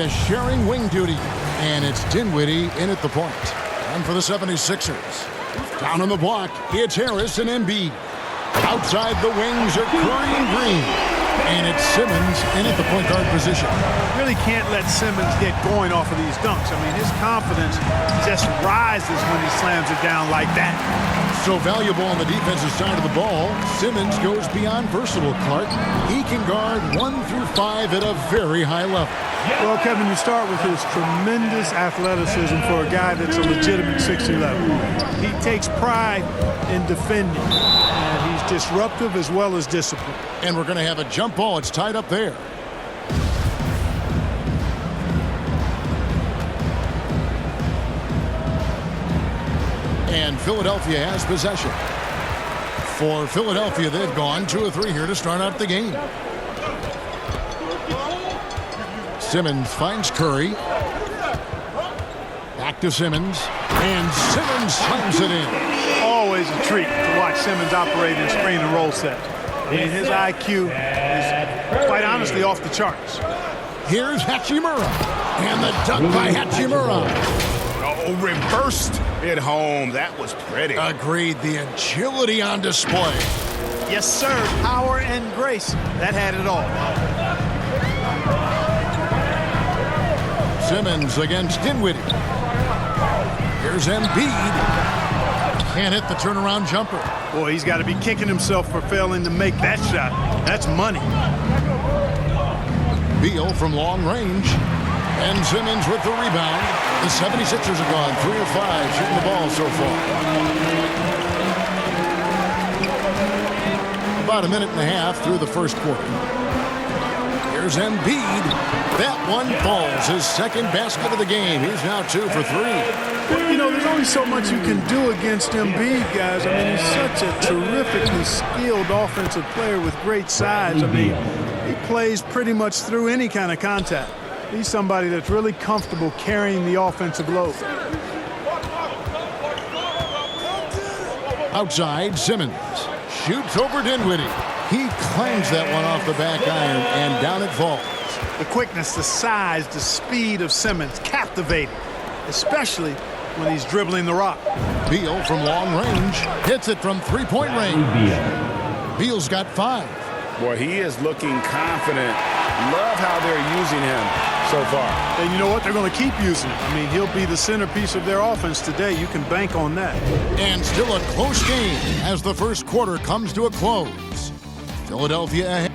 Philadelphia sharing wing duty. And it's Dinwiddie in at the point. And for the 76ers. Down on the block, it's Harris and Embiid. Outside the wings are Curry and Green. And it's Simmons in at the point guard position. Really can't let Simmons get going off of these dunks. I mean, his confidence just rises when he slams it down like that. So valuable on the defensive side of the ball. Simmons goes beyond versatile, Clark. He can guard 1 through 5 at a very high level. Well, Kevin, you start with his tremendous athleticism for a guy that's a legitimate 6'11". He takes pride in defending, and he's disruptive as well as disciplined. And we're going to have a jump ball. It's tied up there. And Philadelphia has possession. For Philadelphia, they've gone 2 of 3 here to start out the game. Simmons finds Curry. Back to Simmons. And Simmons slams it in. Always a treat to watch Simmons operate in screen and roll set. I mean, his IQ is, quite honestly, off the charts. Here's Hachimura. And the dunk by Hachimura. Oh, reversed it home. That was pretty. Agreed. The agility on display. Yes, sir. Power and grace. That had it all. Simmons against Dinwiddie. Here's Embiid. Can't hit the turnaround jumper. Boy, he's got to be kicking himself for failing to make that shot. That's money. Beal from long range. And Simmons with the rebound. The 76ers are gone 3 of 5 shooting the ball so far. About a minute and a half through the first quarter. Here's Embiid. That one falls. His second basket of the game. He's now 2 for 3. You know, there's only so much you can do against Embiid, guys. I mean, he's such a terrifically skilled offensive player with great size. I mean, he plays pretty much through any kind of contact. He's somebody that's really comfortable carrying the offensive load. Outside, Simmons shoots over Dinwiddie. He claims that one off the back iron, and down it falls. The quickness, the size, the speed of Simmons, captivating, especially when he's dribbling the rock. Beal from long range hits it from three-point range. Beal's got 5. Boy, he is looking confident. Love how they're using him so far. And you know what? They're going to keep using him. I mean, he'll be the centerpiece of their offense today. You can bank on that. And still a close game as the first quarter comes to a close. Philadelphia ahead.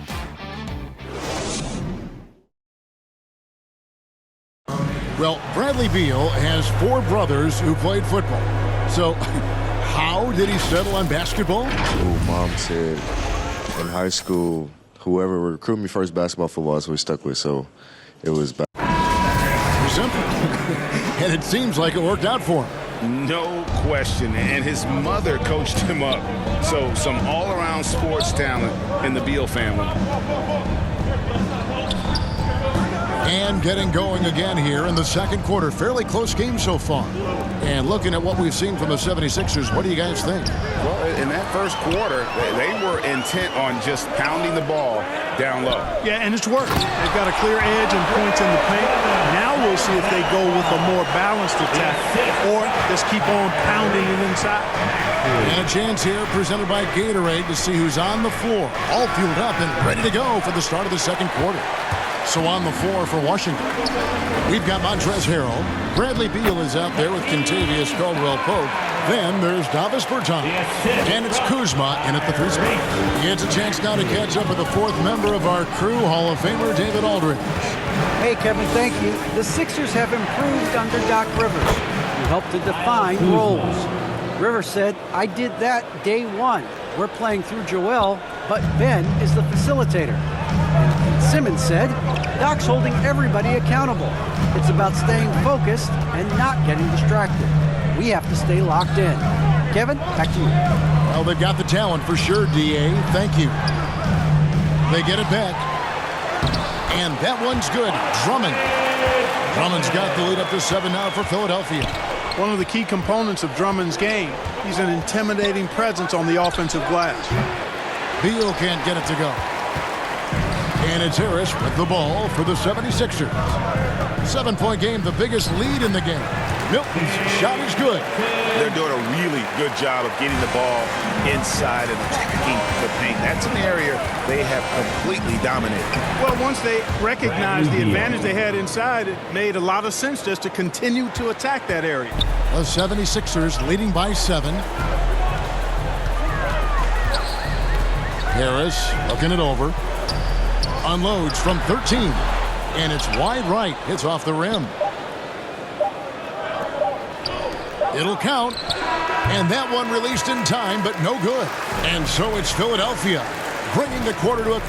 Well, Bradley Beal has 4 brothers who played football. So how did he settle on basketball? Mom said in high school, whoever recruited me first basketball, football is what we stuck with. So it was simple. And it seems like it worked out for him. No question. And his mother coached him up. So some all-around sports talent in the Beal family. And getting going again here in the second quarter. Fairly close game so far. And looking at what we've seen from the 76ers, what do you guys think? Well, in that first quarter, they were intent on just pounding the ball down low. Yeah, and it's worked. They've got a clear edge and points in the paint. Now we'll see if they go with a more balanced attack or just keep on pounding it inside. And a chance here presented by Gatorade to see who's on the floor. All fueled up and ready to go for the start of the second quarter. So on the floor for Washington, we've got Montrezl Harrell. Bradley Beal is out there with Kentavious Caldwell-Pope. Then there's Davis Bertans. And it's Kuzma in at the 3 spot. He gets a chance now to catch up with the 4th member of our crew, Hall of Famer David Aldridge. Hey, Kevin, thank you. The Sixers have improved under Doc Rivers, who helped to define roles. Rivers said, I did that day 1. We're playing through Joel, but Ben is the facilitator. And Simmons said, Doc's holding everybody accountable. It's about staying focused and not getting distracted. We have to stay locked in. Kevin, back to you. Well, they've got the talent for sure, D.A. Thank you. They get it back. And that one's good. Drummond's got the lead up to 7 now for Philadelphia. One of the key components of Drummond's game, he's an intimidating presence on the offensive glass. Beal can't get it to go. And it's Harris with the ball for the 76ers. 7-point game, the biggest lead in the game. Milton's shot is good. They're doing a really good job of getting the ball inside and attacking the paint. That's an area they have completely dominated. Well, once they recognized the advantage they had inside, it made a lot of sense just to continue to attack that area. The 76ers leading by 7. Harris looking it over. Unloads from 13. And it's wide right. It's off the rim. It'll count. And that one released in time, but no good. And so it's Philadelphia bringing the quarter to a...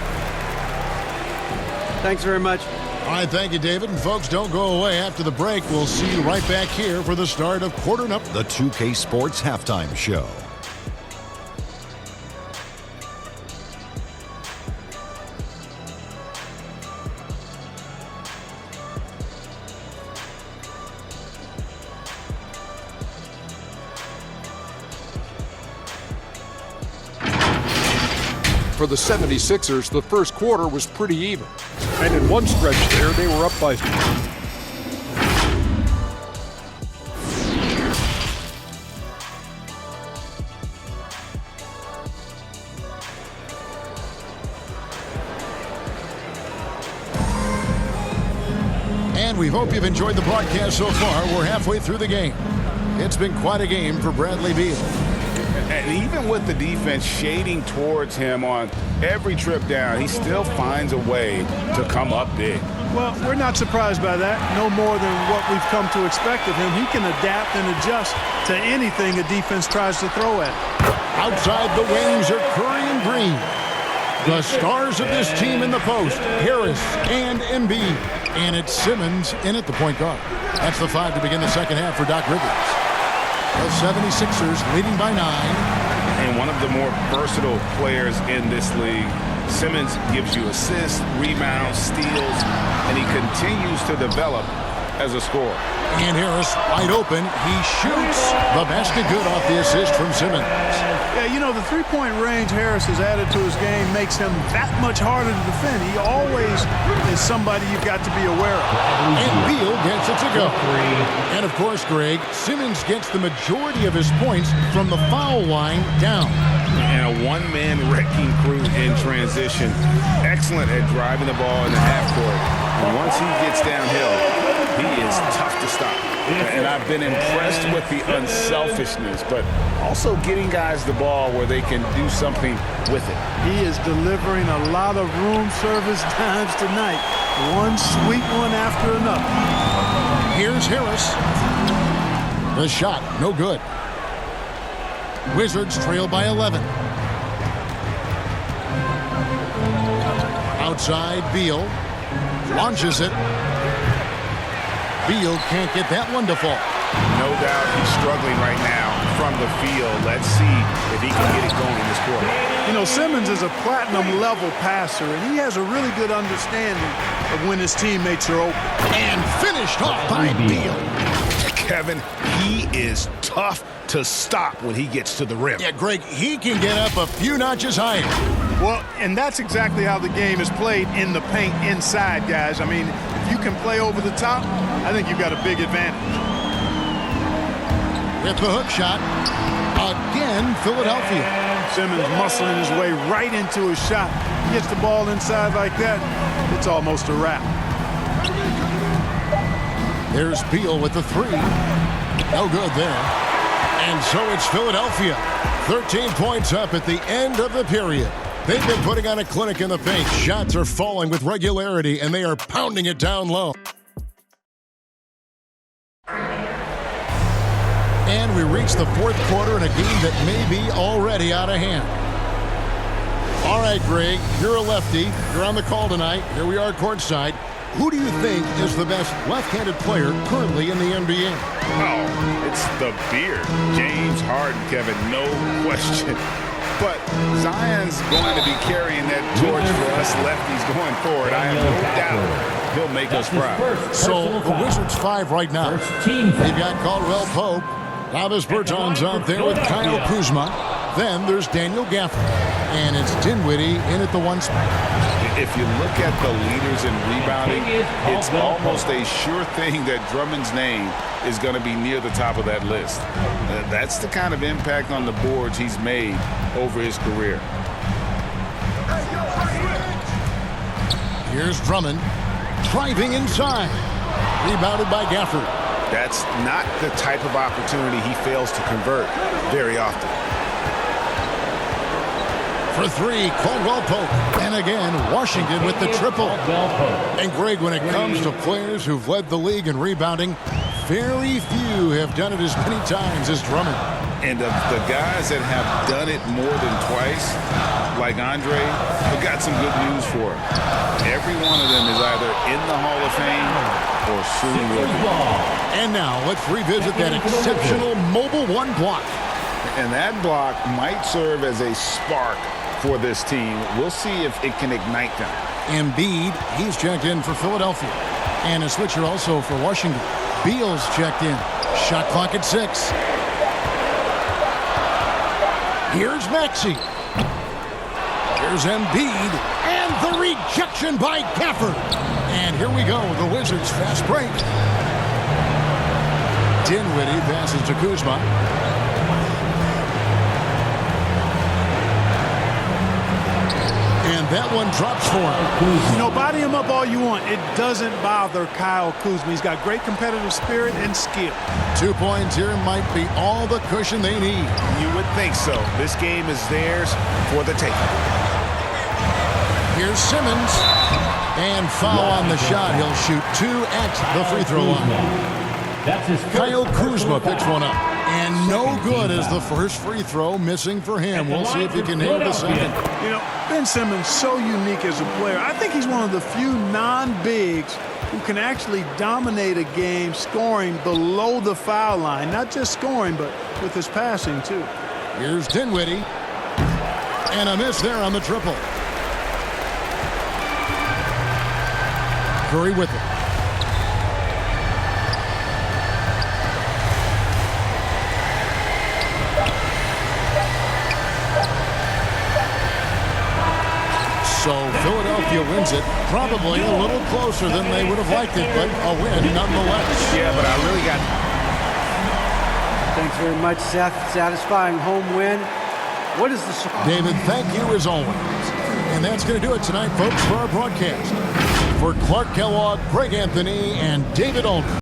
Thanks very much. All right, thank you, David. And folks, don't go away. After the break, we'll see you right back here for the start of quarter number. The 2K Sports Halftime Show. For the 76ers, the first quarter was pretty even. And in one stretch there, they were up by... And we hope you've enjoyed the broadcast so far. We're halfway through the game. It's been quite a game for Bradley Beal. And even with the defense shading towards him on every trip down, he still finds a way to come up big. Well, we're not surprised by that. No more than what we've come to expect of him. He can adapt and adjust to anything a defense tries to throw at him. Outside the wings are Curry and Green. The stars of this team in the post, Harris and Embiid. And it's Simmons in at the point guard. That's the 5 to begin the second half for Doc Rivers. The 76ers leading by 9. And one of the more versatile players in this league. Simmons gives you assists, rebounds, steals, and he continues to develop as a scorer. And Harris wide open. He shoots the basket good off the assist from Simmons. Yeah, you know, the three-point range Harris has added to his game makes him that much harder to defend. He always is somebody you've got to be aware of. And Beal gets it to go. And of course, Greg, Simmons gets the majority of his points from the foul line down. And a one-man wrecking crew in transition. Excellent at driving the ball in the half court. And once he gets downhill, he is tough to stop. And I've been impressed with the unselfishness, but also getting guys the ball where they can do something with it. He is delivering a lot of room service times tonight. One sweet one after another. Here's Harris. The shot, no good. Wizards trail by 11. Outside, Beal launches it. Beal can't get that one to fall. No doubt he's struggling right now from the field. Let's see if he can get it going in this quarter. You know, Simmons is a platinum-level passer, and he has a really good understanding of when his teammates are open. And finished off by Beal. Kevin, he is tough to stop when he gets to the rim. Yeah, Greg, he can get up a few notches higher. Well, and that's exactly how the game is played in the paint inside, guys. I mean, if you can play over the top, I think you've got a big advantage. With the hook shot, again, Philadelphia. Simmons muscling his way right into his shot. He gets the ball inside like that, it's almost a wrap. There's Beal with the 3. No good there. And so it's Philadelphia. 13 points up at the end of the period. They've been putting on a clinic in the paint. Shots are falling with regularity, and they are pounding it down low. And we reach the fourth quarter in a game that may be already out of hand. All right, Greg, you're a lefty. You're on the call tonight. Here we are courtside. Who do you think is the best left-handed player currently in the NBA? Oh, it's the beard. James Harden, Kevin, no question. But Zion's going to be carrying that torch for us lefties going forward. I have no doubt he'll make us proud. So the Wizards 5 right now. They've got Caldwell Pope. Travis Bertans out there with Kyle Kuzma. Then there's Daniel Gafford. And it's Dinwiddie in at the 1 spot. If you look at the leaders in rebounding, it's almost a sure thing that Drummond's name is going to be near the top of that list. That's the kind of impact on the boards he's made over his career. Here's Drummond driving inside. Rebounded by Gafford. That's not the type of opportunity he fails to convert very often. For three, Caldwell Pope. And again, Washington with the triple. And Greg, when it comes to players who've led the league in rebounding, very few have done it as many times as Drummond. And of the guys that have done it more than twice, like Andre, we've got some good news for him. Every one of them is either in the Hall of Fame or soon will be. And now let's revisit that exceptional Mobile One block. And that block might serve as a spark for this team. We'll see if it can ignite them. Embiid, he's checked in for Philadelphia. And a switcher also for Washington. Beal's checked in. Shot clock at 6. Here's Maxey. Here's Embiid. And the rejection by Gafford. And here we go, the Wizards fast break. Dinwiddie passes to Kuzma. And that one drops for him. You know, body him up all you want. It doesn't bother Kyle Kuzma. He's got great competitive spirit and skill. 2 points here might be all the cushion they need. You would think so. This game is theirs for the taking. Here's Simmons. And foul on the shot. He'll shoot 2 at the free throw line. Kyle Kuzma picks one up. And no good as the first free throw missing for him. We'll see if he can nail the second. You know, Ben Simmons so unique as a player. I think he's one of the few non-bigs who can actually dominate a game scoring below the foul line. Not just scoring, but with his passing, too. Here's Dinwiddie. And a miss there on the triple. Curry with it. So Philadelphia wins it, probably a little closer than they would have liked it, but a win nonetheless. Yeah, but I really got... Thanks very much, Seth. Satisfying home win. What is the score? David, thank you as always. And that's going to do it tonight, folks, for our broadcast. For Clark Kellogg, Greg Anthony, and David Aldridge.